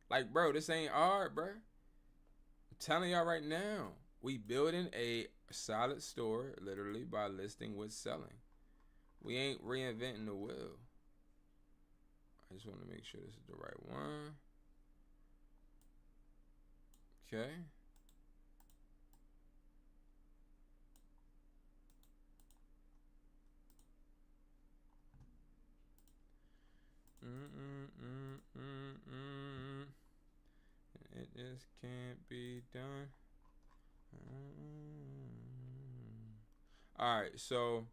Like, bro, this ain't hard, bruh. I'm telling y'all right now, we building a solid store literally by listing what's selling. We ain't reinventing the wheel. I just want to make sure this is the right one. Okay. It just can't be done. All right, so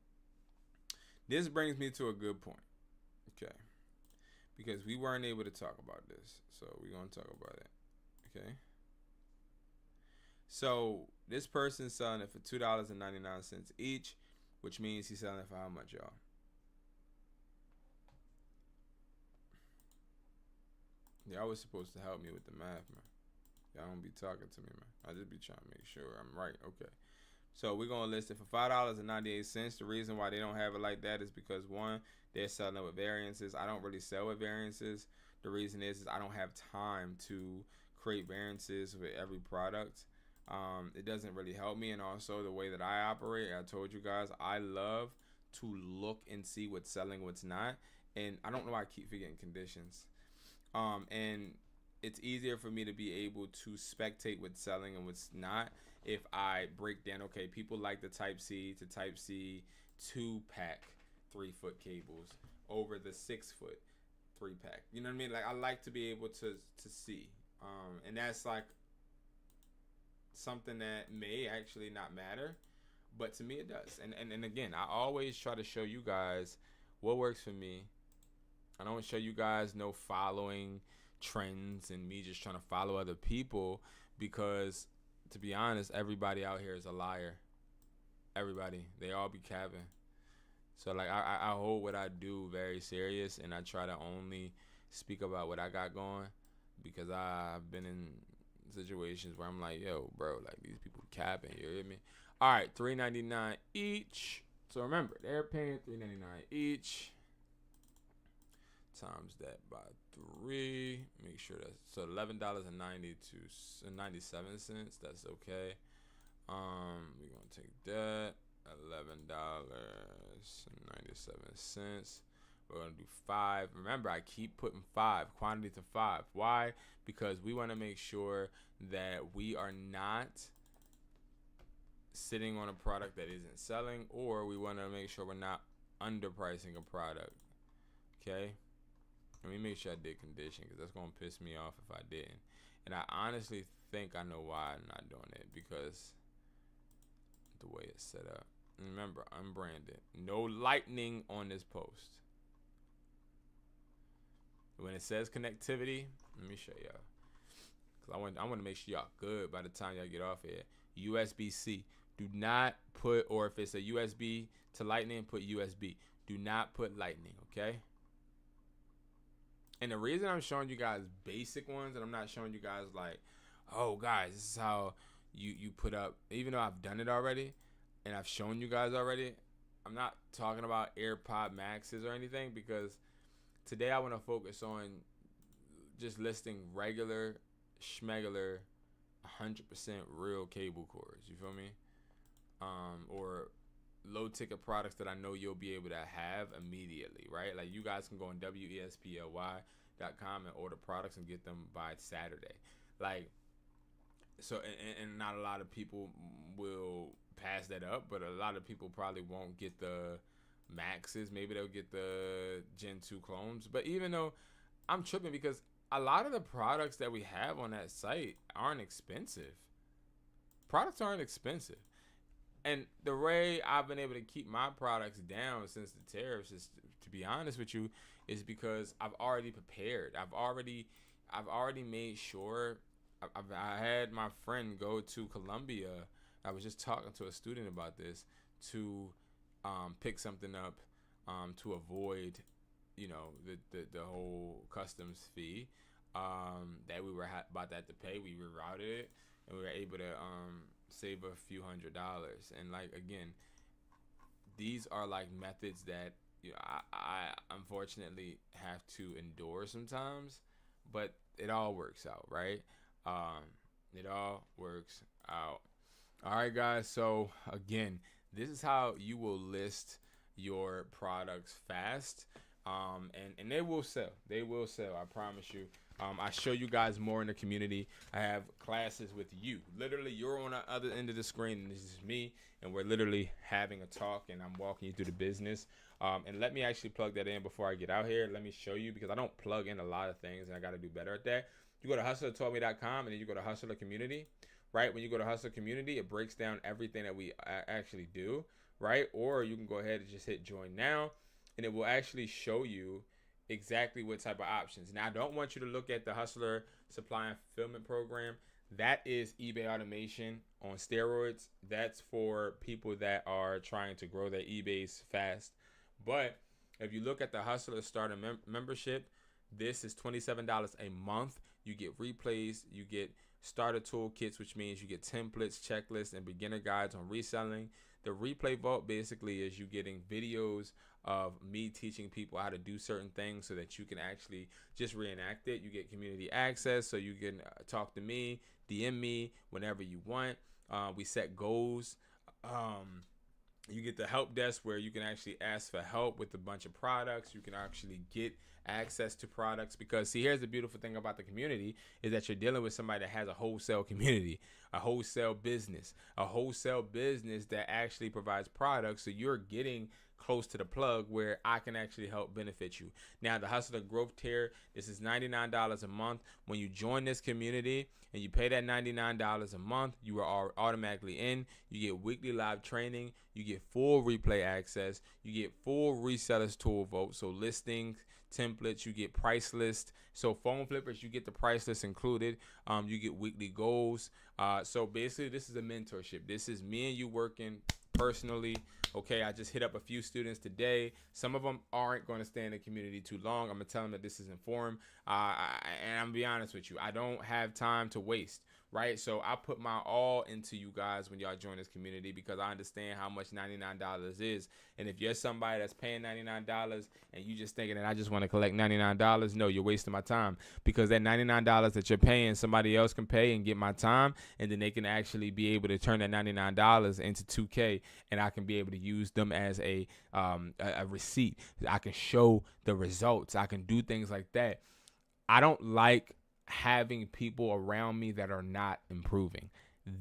this brings me to a good point. Okay. Because we weren't able to talk about this. So we're going to talk about it. Okay. So this person's selling it for $2.99 each, which means he's selling it for how much, y'all? Y'all was supposed to help me with the math, man. Y'all don't be talking to me, man. I just be trying to make sure I'm right. Okay. So we're going to list it for $5.98. The reason why they don't have it like that is because, one, they're selling it with variances. I don't really sell with variances. The reason is I don't have time to create variances with every product. It doesn't really help me. And also the way that I operate, I told you guys, I love to look and see what's selling, what's not. And I don't know why I keep forgetting conditions. And it's easier for me to be able to spectate what's selling and what's not if I break down, okay, people like the Type C to Type C 2-pack 3-foot cables over the 6-foot 3-pack. You know what I mean? Like, I like to be able to see. And that's like something that may actually not matter, but to me it does. And again, I always try to show you guys what works for me. I don't show you guys no following trends and me just trying to follow other people, because to be honest, everybody out here is a liar. Everybody, they all be capping. So like I hold what I do very serious, and I try to only speak about what I got going, because I've been in situations where I'm like, yo, bro, like these people capping, you hear me? All right, $3.99 each. So remember, they're paying $3.99 each. Times that by 3. Make sure that's so $11.97. That's okay. We're gonna take that. $11.97. We're gonna do 5. Remember, I keep putting 5 quantity to 5. Why? Because we want to make sure that we are not sitting on a product that isn't selling, or we want to make sure we're not underpricing a product. Okay. Let me make sure I did condition, because that's going to piss me off if I didn't. And I honestly think I know why I'm not doing it, because the way it's set up. Remember, unbranded. No lightning on this post. When it says connectivity, let me show y'all. Because I want to make sure y'all good by the time y'all get off here. USB-C. Do not put, or if it's a USB to lightning, put USB. Do not put lightning, okay? And the reason I'm showing you guys basic ones, and I'm not showing you guys like, oh guys, this is how you put up, even though I've done it already and I've shown you guys already, I'm not talking about AirPod Maxes or anything, because today I want to focus on just listing regular, schmegular, 100% real cable cords. You feel me? Or low ticket products that I know you'll be able to have immediately, right? Like, you guys can go on wesply.com and order products and get them by Saturday. Like, so, and not a lot of people will pass that up, but a lot of people probably won't get the Maxes. Maybe they'll get the Gen 2 clones. But even though I'm tripping, because a lot of the products that we have on that site aren't expensive. Products aren't expensive. And the way I've been able to keep my products down since the tariffs is, to be honest with you, is because I've already prepared. I've already made sure. I had my friend go to Colombia. I was just talking to a student about this, to pick something up to avoid, the whole customs fee that we were about to have to pay. We rerouted it, and we were able to save a few $100s. And like, again, these are like methods that I unfortunately have to endure sometimes, but it all works out, right? It all works out. All right, guys. So again, this is how you will list your products fast. And they will sell. They will sell. I promise you. I show you guys more in the community. I have classes with you. Literally, you're on the other end of the screen, and this is me, and we're literally having a talk, and I'm walking you through the business. And let me actually plug that in before I get out here. Let me show you, because I don't plug in a lot of things, and I got to do better at that. You go to hustlertaughtme.com, and then you go to Hustler Community, right? When you go to Hustler Community, it breaks down everything that we actually do, right? Or you can go ahead and just hit join now, and it will actually show you exactly what type of options. Now, I don't want you to look at the Hustler Supply and Fulfillment Program. That is eBay automation on steroids. That's for people that are trying to grow their eBays fast. But if you look at the Hustler Starter membership, this is $27 a month. You get replays, you get starter toolkits, which means you get templates, checklists, and beginner guides on reselling. The replay vault basically is you getting videos of me teaching people how to do certain things so that you can actually just reenact it. You get community access, so you can talk to me, DM me whenever you want. We set goals. You get the help desk where you can actually ask for help with a bunch of products. You can actually get access to products because see, here's the beautiful thing about the community is that you're dealing with somebody that has a wholesale community, a wholesale business that actually provides products. So you're getting close to the plug where I can actually help benefit you. Now, the Hustler Growth Tier, this is $99 a month. When you join this community and you pay that $99 a month, you are automatically in. You get weekly live training. You get full replay access. You get full resellers tool vote. So listings, templates, you get price list. So phone flippers, you get the price list included. You get weekly goals. So basically, this is a mentorship. This is me and you working personally. Okay, I just hit up a few students today. Some of them aren't going to stay in the community too long. I'm going to tell them that this is informed. And I'm going to be honest with you. I don't have time to waste, right? So I put my all into you guys when y'all join this community because I understand how much $99 is. And if you're somebody that's paying $99 and you just thinking that I just want to collect $99, no, you're wasting my time because that $99 that you're paying, somebody else can pay and get my time, and then they can actually be able to turn that $99 into $2K, and I can be able to use them as a receipt. I can show the results. I can do things like that. I don't like having people around me that are not improving.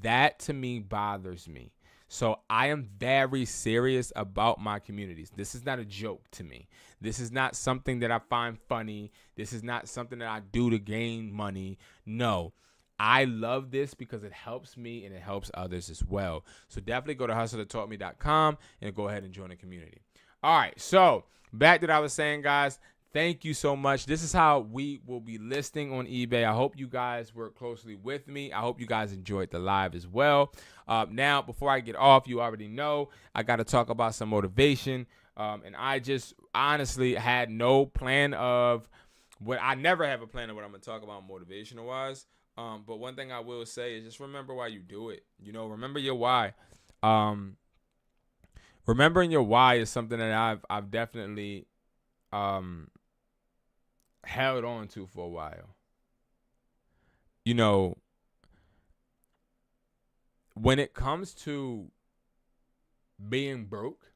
That to me bothers me. So I am very serious about my communities. This is not a joke to me. This is not something that I find funny. This is not something that I do to gain money. No, I love this because it helps me and it helps others as well. So definitely go to hustlertaughtme.com and go ahead and join the community. All right, so back to what I was saying, guys. Thank you so much. This is how we will be listing on eBay. I hope you guys work closely with me. I hope you guys enjoyed the live as well. Now, before I get off, you already know I got to talk about some motivation. And I just honestly had no plan of what I never have a plan of what I'm going to talk about motivational wise. But one thing I will say is just remember why you do it. You know, remember your why. Remembering your why is something that I've definitely held on to for a while. You know, when it comes to being broke,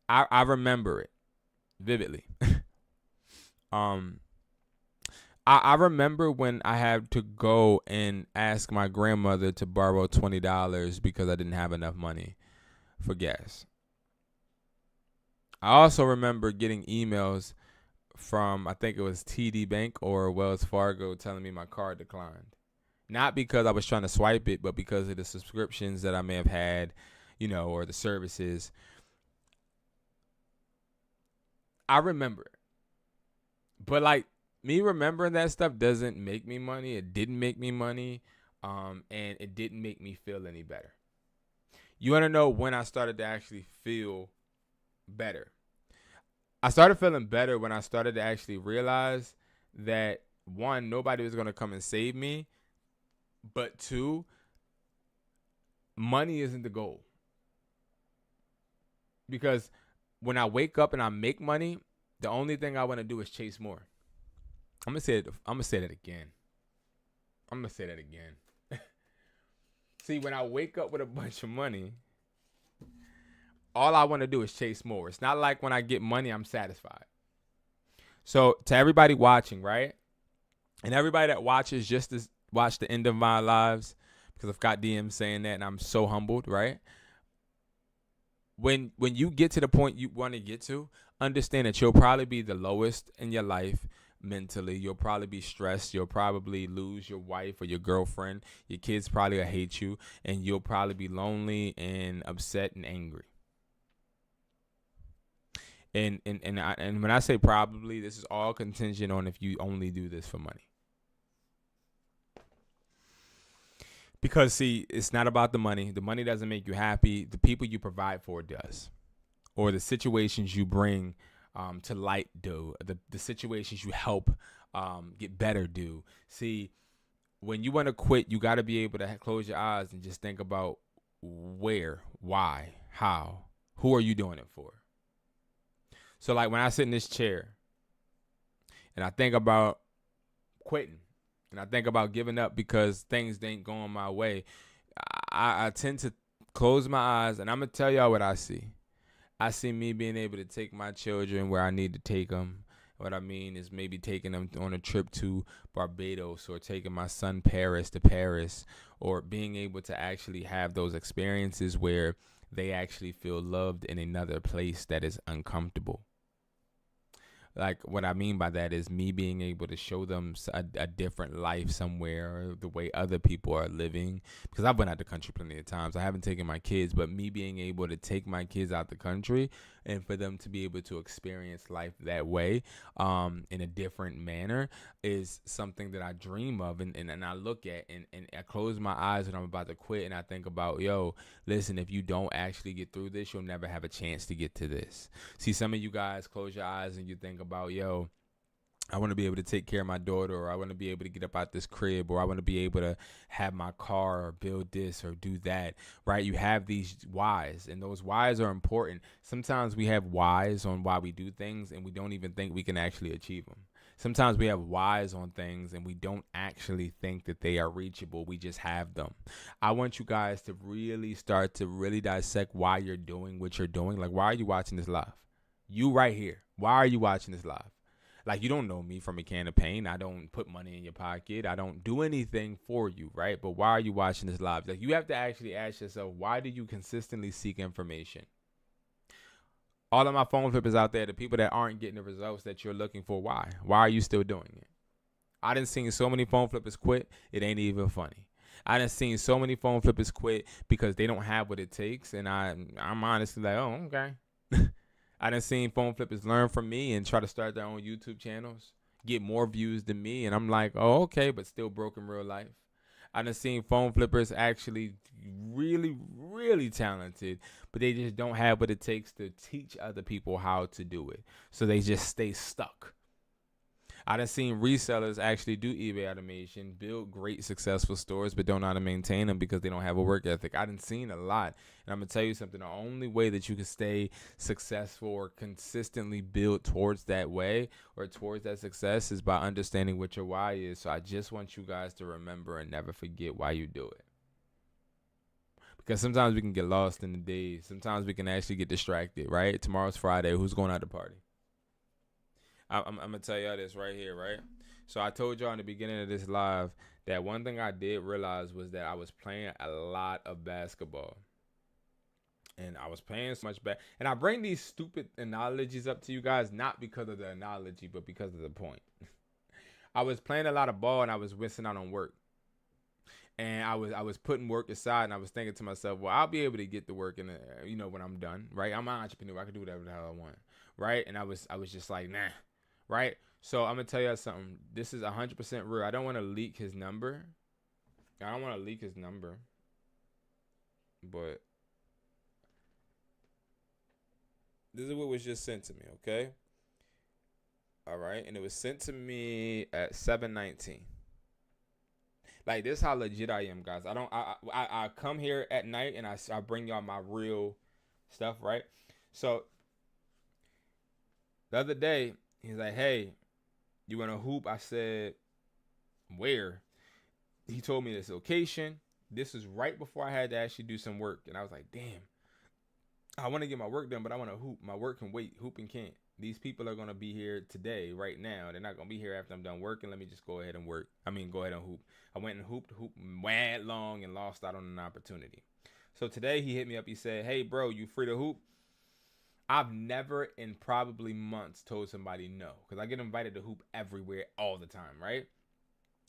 I remember it vividly. I remember when I had to go and ask my grandmother to borrow $20 because I didn't have enough money for gas. I also remember getting emails from, I think it was TD Bank or Wells Fargo, telling me my card declined. Not because I was trying to swipe it, but because of the subscriptions that I may have had, you know, or the services. I remember it. But like, me remembering that stuff doesn't make me money. It didn't make me money. And it didn't make me feel any better. You want to know when I started to actually feel better? I started feeling better when I started to actually realize that, one, nobody was going to come and save me. But two, money isn't the goal. Because when I wake up and I make money, the only thing I want to do is chase more. I'm gonna say that again. See, when I wake up with a bunch of money, all I want to do is chase more. It's not like when I get money, I'm satisfied. So to everybody watching, right? And everybody that watches just to watch the end of my lives, because I've got DMs saying that and I'm so humbled, right? When you get to the point you want to get to, understand that you'll probably be the lowest in your life mentally. You'll probably be stressed. You'll probably lose your wife or your girlfriend. Your kids probably will hate you. And you'll probably be lonely and upset and angry. And when I say probably, this is all contingent on if you only do this for money. Because, see, it's not about the money. The money doesn't make you happy. The people you provide for does. Or the situations you bring to light do. The situations you help get better do. See, when you want to quit, you got to be able to close your eyes and just think about where, why, how, who are you doing it for? So, like, when I sit in this chair and I think about quitting and I think about giving up because things ain't going my way, I tend to Close my eyes, and I'm going to tell y'all what I see. I see me being able to take my children where I need to take them. What I mean is maybe taking them on a trip to Barbados, or taking my son Paris to Paris, or being able to actually have those experiences where they actually feel loved in another place that is uncomfortable. Like, what I mean by that is me being able to show them a different life somewhere, or the way other people are living. Because I've been out the country plenty of times. I haven't taken my kids, but me being able to take my kids out the country and for them to be able to experience life that way, in a different manner, is something that I dream of, and I look at, and I close my eyes when I'm about to quit, and I think about, yo, listen, if you don't actually get through this, you'll never have a chance to get to this. See, some of you guys close your eyes and you think about, yo, I want to be able to take care of my daughter, or I want to be able to get up out this crib, or I want to be able to have my car, or build this, or do that, right? You have these whys, and those whys are important. Sometimes we have whys on why we do things, and we don't even think we can actually achieve them. Sometimes we have whys on things, and we don't actually think that they are reachable. We just have them. I want you guys to really start to really dissect why you're doing what you're doing. Like, why are you watching this live? You right here. Why are you watching this live? Like, you don't know me from a can of paint. I don't put money in your pocket. I don't do anything for you, right? But why are you watching this live? Like, you have to actually ask yourself, why do you consistently seek information? All of my phone flippers out there, the people that aren't getting the results that you're looking for, why? Why are you still doing it? I done seen so many phone flippers quit, it ain't even funny. I done seen so many phone flippers quit because they don't have what it takes, and I'm honestly like, oh, okay. I done seen phone flippers learn from me and try to start their own YouTube channels, get more views than me, and I'm like, oh, okay, but still broke in real life. I done seen phone flippers actually really, really talented, but they just don't have what it takes to teach other people how to do it. So they just stay stuck. I done seen resellers actually do eBay automation, build great successful stores, but don't know how to maintain them because they don't have a work ethic. I done seen a lot. And I'm going to tell you something. The only way that you can stay successful or consistently build towards that way or towards that success is by understanding what your why is. So I just want you guys to remember and never forget why you do it. Because sometimes we can get lost in the days. Sometimes we can actually get distracted, right? Tomorrow's Friday. Who's going out to party? I'm going to tell y'all this right here, right? So I told y'all in the beginning of this live that one thing I did realize was that I was playing a lot of basketball. And I was playing so much and I bring these stupid analogies up to you guys, not because of the analogy, but because of the point. I was playing a lot of ball and I was missing out on work. And I was putting work aside, and I was thinking to myself, well, I'll be able to get the work in when I'm done, right? I'm an entrepreneur. I can do whatever the hell I want, right? And I was just like, nah. Right? So I'm going to tell you something. This is 100% real. I don't want to leak his number. But this is what was just sent to me, okay? All right? And it was sent to me at 7:19. Like, this is how legit I am, guys. I come here at night, and I bring y'all my real stuff, right? So the other day, he's like, hey, you want to hoop? I said, where? He told me this location. This is right before I had to actually do some work. And I was like, damn, I want to get my work done, but I want to hoop. My work can wait. Hooping can't. These people are going to be here today, right now. They're not going to be here after I'm done working. Let me just go ahead and work. Go ahead and hoop. I went and hooped mad long and lost out on an opportunity. So today he hit me up. He said, hey, bro, you free to hoop? I've never in probably months told somebody no, because I get invited to hoop everywhere all the time, right?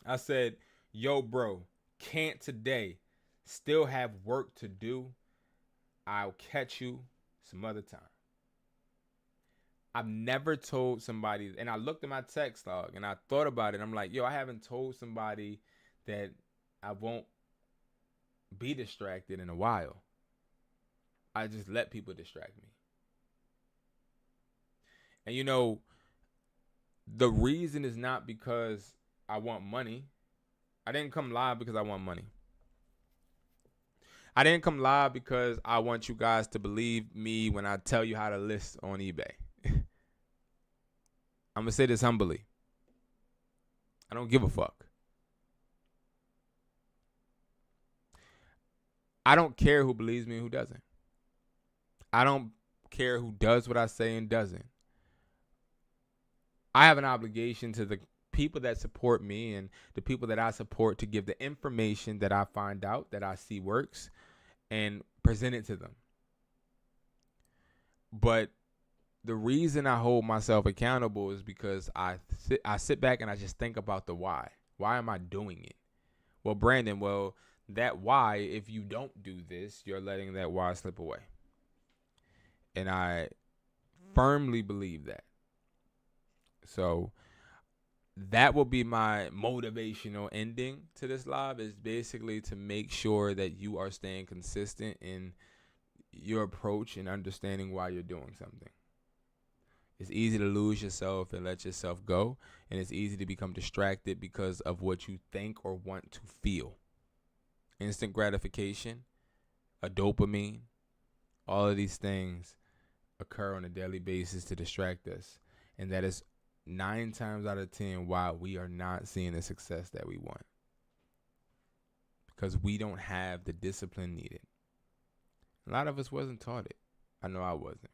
I said, yo, bro, can't today. Still have work to do. I'll catch you some other time. I've never told somebody, and I looked at my text log and I thought about it. I'm like, yo, I haven't told somebody that I won't be distracted in a while. I just let people distract me. And the reason is not because I want money. I didn't come live because I want money. I didn't come live because I want you guys to believe me when I tell you how to list on eBay. I'm going to say this humbly. I don't give a fuck. I don't care who believes me and who doesn't. I don't care who does what I say and doesn't. I have an obligation to the people that support me and the people that I support to give the information that I find out, that I see works, and present it to them. But the reason I hold myself accountable is because I sit back and I just think about the why. Why am I doing it? Well, Brandon, that why, if you don't do this, you're letting that why slip away. And I firmly believe that. So that will be my motivational ending to this live, is basically to make sure that you are staying consistent in your approach and understanding why you're doing something. It's easy to lose yourself and let yourself go, and it's easy to become distracted because of what you think or want to feel. Instant gratification, a dopamine, all of these things occur on a daily basis to distract us, and that is 9 times out of 10 why we are not seeing the success that we want, because we don't have the discipline needed. A lot of us wasn't taught it. I know I wasn't.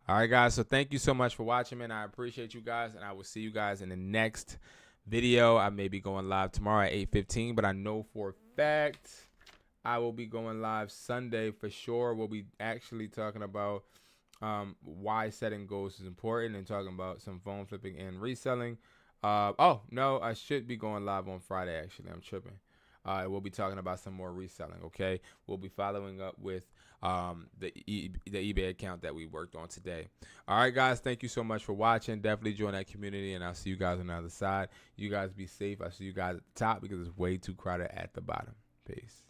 All right, guys. So thank you so much for watching, man. I appreciate you guys, and I will see you guys in the next video. I may be going live tomorrow at 8:15, but I know for a fact I will be going live Sunday for sure. We'll be actually talking about why setting goals is important, and talking about some phone flipping and reselling. Oh, no, I should be going live on Friday, actually. I'm tripping. We'll be talking about some more reselling, okay? We'll be following up with the eBay account that we worked on today. All right, guys, thank you so much for watching. Definitely join that community, and I'll see you guys on the other side. You guys be safe. I'll see you guys at the top because it's way too crowded at the bottom. Peace.